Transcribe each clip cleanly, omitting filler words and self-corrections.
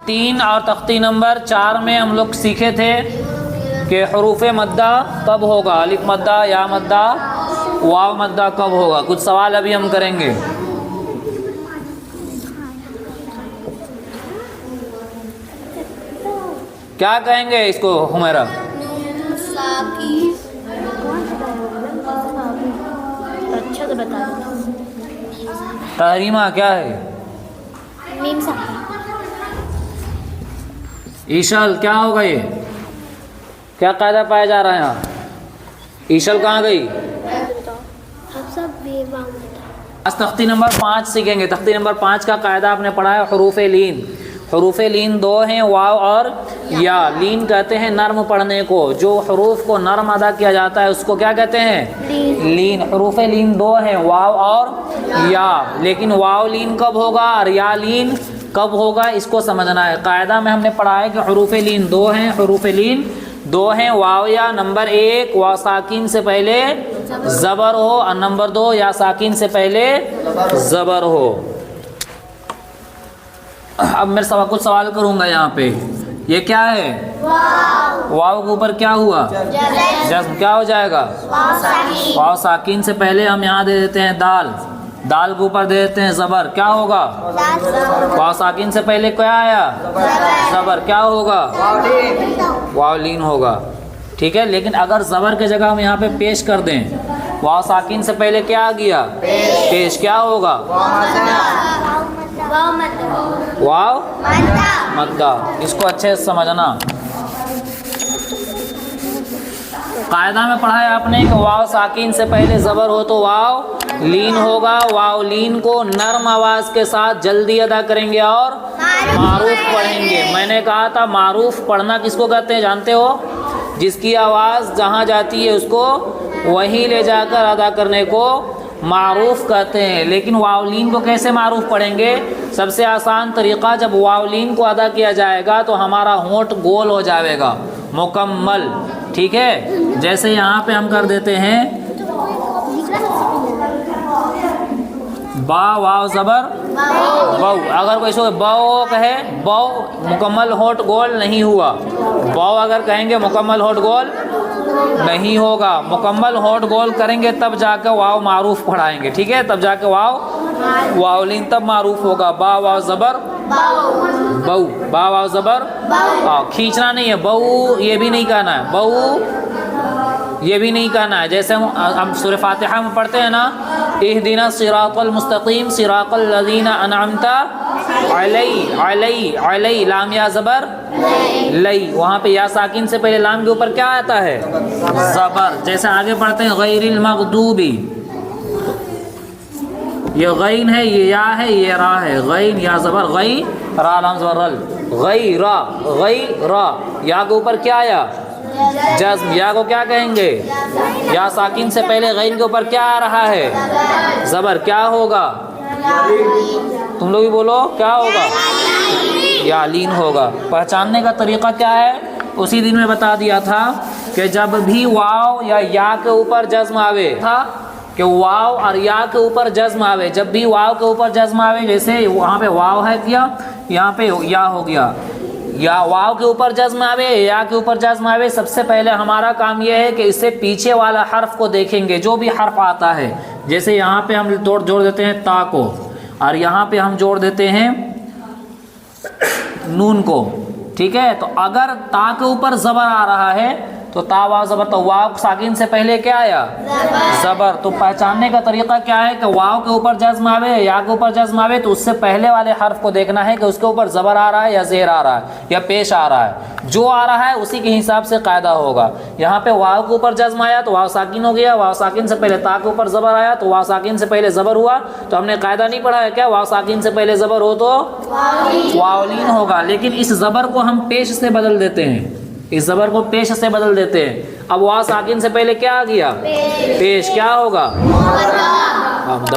3 اور تختی نمبر 4 میں ہم لوگ سیکھے تھے کہ حروف مدہ کب ہوگا، الف مدہ، یا مدہ، واو مدہ کب ہوگا۔ کچھ سوال ابھی ہم کریں گے۔ کیا کہیں گے اس کو حمیرہ؟ اچھا تو بتا تحریمہ کیا ہے؟ میم ساکن۔ ایشل کیا ہوگا؟ یہ کیا قاعدہ پایا جا رہا ہے یہاں؟ ایشل کہاں گئی؟ آج تختی نمبر 5 سیکھیں گے۔ تختی نمبر 5 کا قاعدہ آپ نے پڑھا ہے حروف لین۔ حروف لین 2 ہیں، واو اور یا۔ لین کہتے ہیں نرم پڑھنے کو، جو حروف کو نرم ادا کیا جاتا ہے اس کو کیا کہتے ہیں؟ لین۔ حروف لین 2 ہیں، واو اور یا۔ لیکن واو لین کب ہوگا اور یا لین کب ہوگا اس کو سمجھنا ہے۔ قاعدہ میں ہم نے پڑھا ہے کہ حروف لین 2 ہیں، حروف لین 2 ہیں، واو یا۔ نمبر 1 واو ساکن سے پہلے زبر ہو، اور نمبر 2 یا ساکن سے پہلے زبر ہو۔ اب میں کچھ سوال کروں گا یہاں پہ۔ یہ کیا ہے؟ واو کے اوپر کیا ہوا؟ جزم۔ کیا ہو جائے گا؟ واو ساکن سے پہلے ہم یہاں دے دیتے ہیں دال، دال کے اوپر دے دیتے ہیں زبر۔ کیا ہوگا؟ واو ساکن سے پہلے کیا آیا؟ زبر۔ کیا ہوگا؟ واو لین ہوگا۔ ٹھیک ہے، لیکن اگر زبر کی جگہ ہم یہاں پہ پیش کر دیں، واو ساکن سے پہلے کیا آ گیا؟ پیش۔ کیا ہوگا؟ واو مدہ۔ اس کو اچھے سے سمجھنا۔ قاعدہ میں پڑھا ہے آپ نے کہ واو ساکن سے پہلے زبر ہو تو واو لین ہوگا۔ واو لین کو نرم آواز کے ساتھ جلدی ادا کریں گے اور معروف پڑھیں گے۔ میں نے کہا تھا معروف پڑھنا کس کو کہتے ہیں جانتے ہو؟ جس کی آواز جہاں جاتی ہے اس کو وہیں لے جا کر ادا کرنے کو معروف کہتے ہیں۔ لیکن واولین کو کیسے معروف پڑھیں گے؟ سب سے آسان طریقہ، جب واولین کو ادا کیا جائے گا تو ہمارا ہونٹ گول ہو جائے گا مکمل۔ ٹھیک ہے، جیسے یہاں پہ ہم کر دیتے ہیں با، واو زبر بو۔ اگر کوئی سو بو کہے، بو مکمل ہونٹ گول نہیں ہوا۔ بو اگر کہیں گے مکمل ہونٹ گول نہیں ہوگا۔ مکمل ہونٹ گول کریں گے تب جا کے واو معروف پڑھائیں گے۔ ٹھیک ہے، تب جا کے واولین تب معروف ہوگا۔ با واو زبر بو، با واو زبر کھینچنا نہیں ہے، بو یہ بھی نہیں کہنا ہے، بو یہ بھی نہیں کہنا ہے۔ جیسے ہم سورہ فاتحہ میں پڑھتے ہیں نا، اہدنا الصراط المستقیم صراط الذین انعمت علی لام یا زبر لئی۔ وہاں پہ یا ساکن سے پہلے لام کے اوپر کیا آتا ہے؟ زبر۔ جیسے آگے پڑھتے ہیں غیر المغضوبی، یہ غین ہے، یہ یا ہے، یہ را ہے۔ غین یا زبر غی، را لام زبر رل، غی را، غی را۔ یا کے اوپر کیا آیا؟ جزم۔ یا کو کیا کہیں گے؟ یا ساکن سے پہلے غین کے اوپر کیا آ رہا ہے؟ زبر۔ کیا ہوگا؟ تم لوگ بھی بولو، کیا ہوگا؟ یا لین ہوگا۔ پہچاننے کا طریقہ کیا ہے؟ اسی دن میں بتا دیا تھا کہ جب بھی واو یا کے اوپر جزم آوے تھا کہ واو اور یا کے اوپر جزم آوے، جب بھی واو کے اوپر جزم آوے، جیسے وہاں پہ واو ہے کیا، یہاں پہ یا ہو گیا، یا واو کے اوپر جزم آوے، یا کے اوپر جزم آوے، سب سے پہلے ہمارا کام یہ ہے کہ اس سے پیچھے والا حرف کو دیکھیں گے، جو بھی حرف آتا ہے۔ جیسے یہاں پہ ہم جوڑ دیتے ہیں تا کو، اور یہاں پہ ہم جوڑ دیتے ہیں نون کو۔ ٹھیک ہے، تو اگر تا کے اوپر زبر آ رہا ہے تو تا واو زبر، تو واو ساکن سے پہلے کیا آیا؟ زبر۔ تو پہچاننے کا طریقہ کیا ہے کہ واو کے اوپر جزم آوے، یا کے اوپر جزم آوے، تو اس سے پہلے والے حرف کو دیکھنا ہے کہ اس کے اوپر زبر آ رہا ہے یا زیر آ رہا ہے یا پیش آ رہا ہے۔ جو آ رہا ہے اسی کے حساب سے قاعدہ ہوگا۔ یہاں پہ واو کے اوپر جزم آیا تو واو ساکن ہو گیا، واو ساکن سے پہلے تا کے اوپر زبر آیا تو واو ساکن سے پہلے زبر ہوا۔ تو ہم نے قاعدہ نہیں پڑھا ہے کیا؟ واو ساکن سے پہلے زبر ہو تو واولین ہوگا، لیکن اس زبر کو ہم پیش سے بدل دیتے ہیں، اس زبر کو پیش سے بدل دیتے ہیں۔ اب واو ساکن سے پہلے کیا آ گیا؟ پیش۔ کیا ہوگا؟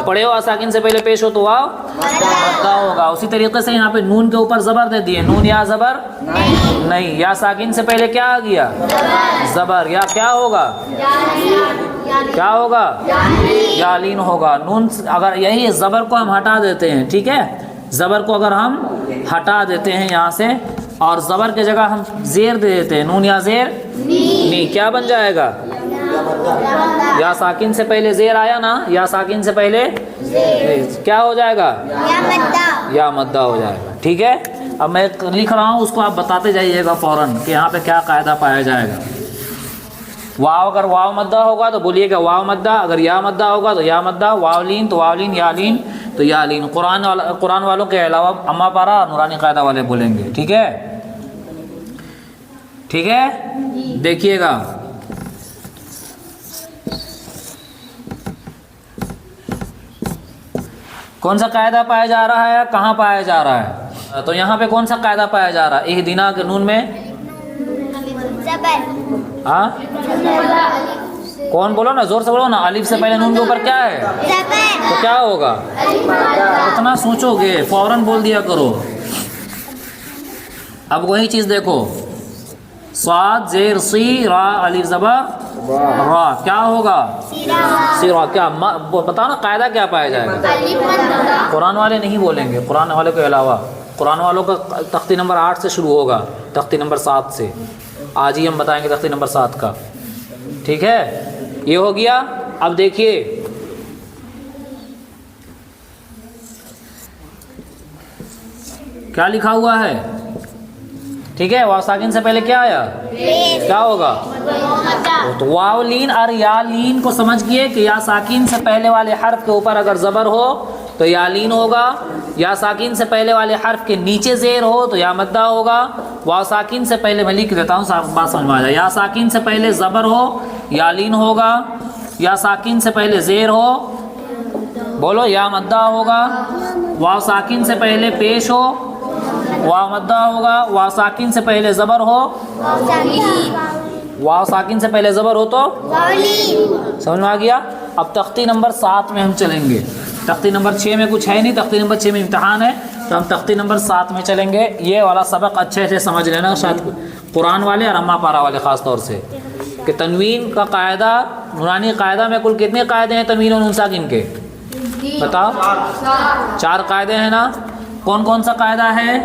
پڑھے ہو ساکن سے پہلے پیش ہو تو واو مدہ ہوگا۔ اسی طریقے سے یہاں پہ نون کے اوپر زبر دے دیے، نون یا زبر نہیں، یا ساکن سے پہلے کیا آ گیا؟ زبر۔ یا کیا ہوگا؟ کیا ہوگا؟ یا لین ہوگا۔ نون اگر یہی زبر کو ہم ہٹا دیتے ہیں، ٹھیک ہے، زبر کو اگر ہم ہٹا دیتے ہیں یہاں سے اور زبر کی جگہ ہم زیر دے دیتے ہیں، نون یا زیر نی، کیا بن جائے گا؟ یا ساکن سے پہلے زیر آیا نا، یا ساکن سے پہلے کیا ہو جائے گا؟ یا مدہ ہو جائے گا. ٹھیک ہے، اب میں لکھ رہا ہوں، اس کو آپ بتاتے جائیے گا فوراً کہ یہاں پہ کیا قاعدہ پایا جائے گا. واو اگر واو مدہ ہوگا تو بولیے گا واو مدہ، اگر یا مدہ ہوگا تو یا مدہ، واو لین تو واو لین، یا لین تو یا لین. قرآن والوں کے علاوہ اما پارا اور نورانی قاعدہ والے بولیں گے. ٹھیک ہے، ٹھیک ہے، دیکھیے گا. کون سا قاعدہ پایا جا رہا ہے، کہاں پایا جا رہا ہے؟ تو یہاں پہ کون سا قاعدہ پایا جا رہا ہے؟ اہدنا کے نون میں ہاں کون بولو نا، زور سے بولو نا. الف سے پہلے نون کے اوپر کیا ہے تو کیا ہوگا؟ اتنا سوچو گے فوراً بول دیا کرو. اب وہی چیز دیکھو، صاد زیر سی را الف زبر را، کیا ہوگا؟ سیرا. کیا بتاؤ نا قاعدہ کیا پایا جائے گا؟ قرآن والے نہیں بولیں گے، قرآن والے کے علاوہ. قرآن والوں کا تختی نمبر 8 سے شروع ہوگا، تختی نمبر 7 سے. آج ہی ہم بتائیں گے تختی نمبر 7 کا. ٹھیک ہے، یہ ہو گیا. اب دیکھیے کیا لکھا ہوا ہے. ٹھیک ہے، واو ساکن سے پہلے کیا آیا؟ کیا ہوگا؟ تو واو لین اور یا لین کو سمجھ گئے کہ یا ساکن سے پہلے والے حرف کے اوپر اگر زبر ہو تو یا لین ہوگا، یا ساکن سے پہلے والے حرف کے نیچے زیر ہو تو یا مدہ ہوگا. واو ساکن سے پہلے میں لکھ دیتا ہوں، بات سمجھ میں آ جائے. یا ساکن سے پہلے زبر ہو یا لین ہوگا، یا ساکن سے پہلے زیر ہو بولو یا مدہ ہوگا. واو ساکن سے پہلے پیش ہو واو مدہ ہوگا. واو ساکن سے پہلے زبر ہو، واو ساکن سے پہلے زبر ہو تو سمجھ میں آ گیا. اب تختی نمبر 7 میں ہم چلیں گے. تختی نمبر 6 میں کچھ ہے نہیں، تختی نمبر 6 میں امتحان ہے، تو ہم تختی نمبر 7 میں چلیں گے. یہ والا سبق اچھے سے سمجھ لینا، شاید قرآن والے اور اما پارا والے خاص طور سے، کہ تنوین کا قاعدہ، نورانی قاعدہ میں کل کتنے قاعدے ہیں تنوین اور نون ساکن کے؟ بتاؤ. 4 قاعدے ہیں نا. کون کون سا قاعدہ ہے؟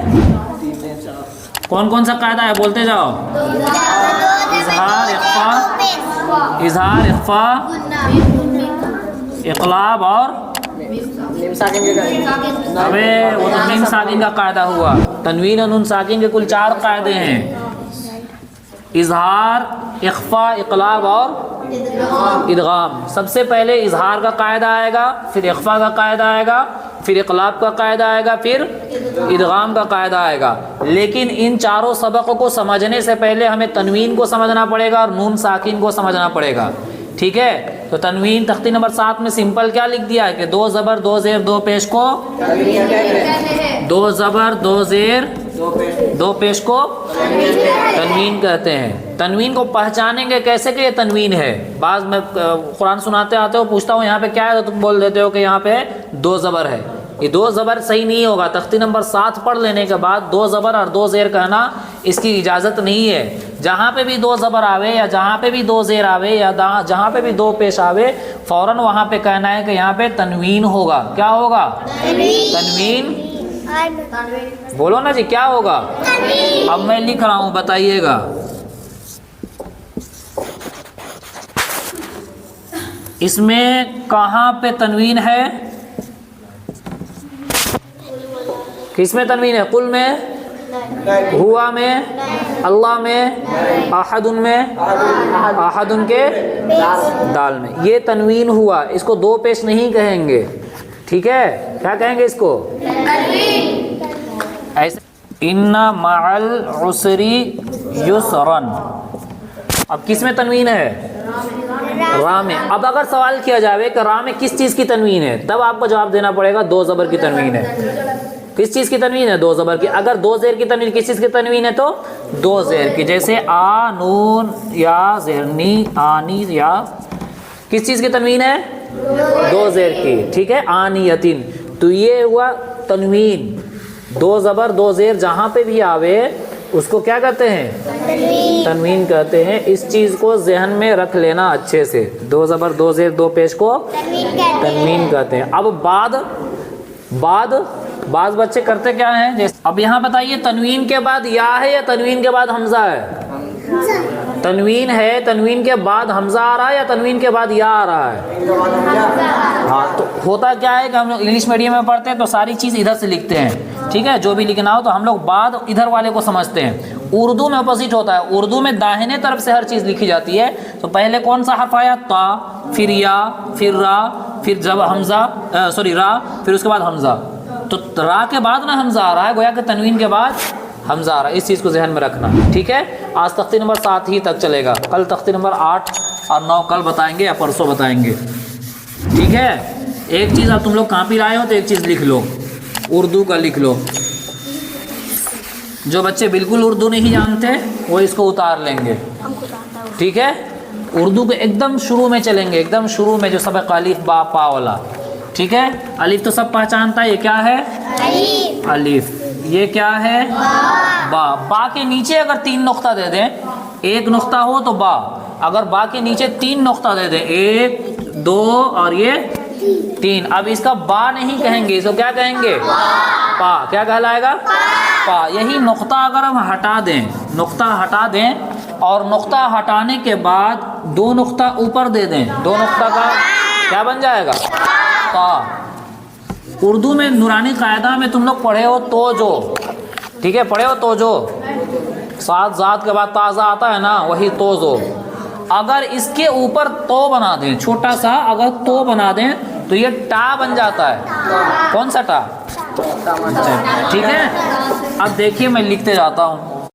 کون کون سا قاعدہ ہے بولتے جاؤ. اظہار، اخفا، اظہار، اخفا، اقلاب اور ابے وہ تو نون ساکن کا قاعدہ ہوا. تنوین اور نون ساکن کے کل 4 قاعدے ہیں، اظہار، اخفا، اقلاب اور ادغام. سب سے پہلے اظہار کا قاعدہ آئے گا، پھر اخفا کا قاعدہ آئے گا، پھر اقلاب کا قاعدہ آئے گا، پھر ادغام کا قاعدہ آئے گا. لیکن ان چاروں سبقوں کو سمجھنے سے پہلے ہمیں تنوین کو سمجھنا پڑے گا اور نون ساکن کو سمجھنا پڑے گا. ٹھیک ہے، تو تنوین تختی نمبر 7 میں سمپل کیا لکھ دیا ہے کہ 2 زبر 2 زیر 2 پیش کو 2 زبر 2 زیر 2 پیش کو تنوین کہتے ہیں. تنوین کو پہچانیں گے کیسے کہ یہ تنوین ہے؟ بعض میں قرآن سناتے آتے ہو، پوچھتا ہوں یہاں پہ کیا ہے تو تم بول دیتے ہو کہ یہاں پہ 2 زبر ہے. یہ 2 زبر صحیح نہیں ہوگا. تختی نمبر 7 پڑھ لینے کے بعد 2 زبر اور 2 زیر کہنا اس کی اجازت نہیں ہے. جہاں پہ بھی 2 زبر آوے یا جہاں پہ بھی 2 زیر آوے یا جہاں پہ بھی 2 پیش آوے، فوراً وہاں پہ کہنا ہے کہ یہاں پہ تنوین ہوگا. کیا ہوگا؟ تنوین. بولو نا جی کیا ہوگا؟ اب میں لکھ رہا ہوں، بتائیے گا. اس میں کہاں پہ تنوین ہے؟ کس میں تنوین ہے؟ قل میں، ہوا میں، اللہ میں، احدن میں، احدن کے دال میں. یہ تنوین ہوا. اس کو 2 پیش نہیں کہیں گے. ٹھیک ہے، کیا کہیں گے اس کو؟ ایسے ان مع العسر یسرا. اب کس میں تنوین ہے؟ را میں. اب اگر سوال کیا جائے کہ را میں کس چیز کی تنوین ہے، تب آپ کو جواب دینا پڑے گا 2 زبر کی تنوین ہے. کس چیز کی تنوین ہے؟ 2 زبر کی. اگر 2 زیر کی تنوین کس چیز کی تنوین ہے تو 2 زیر کی. جیسے آ نون یا زیرنی، آنی، یا کس چیز کی تنوین ہے؟ 2 زیر کی. ٹھیک ہے، آنیتن. تو یہ ہوا تنوین. 2 زبر 2 زیر جہاں پہ بھی آوے اس کو کیا کہتے ہیں؟ تنوین کہتے ہیں. اس چیز کو ذہن میں رکھ لینا اچھے سے. 2 زبر 2 زیر 2 پیش کو تنوین کہتے ہیں. اب بعد بعض بچے کرتے کیا ہیں جیسے اب یہاں بتائیے تنوین کے بعد یا ہے یا تنوین کے بعد حمزہ ہے؟ تنوین ہے، تنوین کے بعد حمزہ آ رہا ہے یا تنوین کے بعد یا آ رہا ہے؟ ہاں تو ہوتا کیا ہے کہ ہم لوگ انگلش میڈیم میں پڑھتے ہیں تو ساری چیز ادھر سے لکھتے ہیں، ٹھیک ہے، جو بھی لکھنا ہو تو ہم لوگ بعد ادھر والے کو سمجھتے ہیں۔ اردو میں اپوزٹ ہوتا ہے، اردو میں داہنے طرف سے ہر چیز لکھی جاتی ہے، تو پہلے کون سا حرف آیا؟ تا، پھر یا، پھر را، پھر جب حمزہ را، پھر اس کے بعد حمزہ، تو را کے بعد نہ حمزہ آ رہا ہے، گویا کہ تنوین کے بعد حمزہ آ رہا ہے، اس چیز کو ذہن میں رکھنا، ٹھیک ہے۔ آج تختی نمبر 7 ہی تک چلے گا، کل تختی نمبر 8 اور 9 کل بتائیں گے یا پرسوں بتائیں گے، ٹھیک ہے۔ ایک چیز اب تم لوگ کاپی لائے ہو تو ایک چیز لکھ لو، اردو کا لکھ لو، جو بچے بالکل اردو نہیں جانتے وہ اس کو اتار لیں گے، ہم کو آتا ہے ٹھیک ہے۔ اردو کے ایک دم شروع میں چلیں گے، ایک دم شروع میں جو سبق الف با پا والا، ٹھیک ہے۔ الف تو سب پہچانتا ہے، یہ کیا ہے؟ الف۔ یہ کیا ہے؟ با۔ با کے نیچے اگر 3 نقطہ دے دیں، ایک نقطہ ہو تو با، اگر با کے نیچے 3 نقطہ دے دیں، 1 2 اور یہ 3، اب اس کا با نہیں کہیں گے، اس کو کیا کہیں گے؟ پا۔ کیا کہلائے گا؟ پا۔ یہی نقطہ اگر ہم ہٹا دیں، نقطہ ہٹا دیں اور نقطہ ہٹانے کے بعد 2 نقطہ اوپر دے دیں، 2 نقطہ کا کیا بن جائے گا؟ تا۔ اردو میں نورانی قاعدہ میں تم لوگ پڑھے ہو توجو، ٹھیک ہے، پڑھے ہو توجو، 7 ذات کے بعد تازہ آتا ہے نا، وہی توجو۔ اگر اس کے اوپر تو بنا دیں، چھوٹا سا اگر تو بنا دیں تو یہ ٹا بن جاتا ہے۔ کون سا ٹا؟ ٹھیک ہے۔ اب دیکھیے میں لکھتے جاتا ہوں،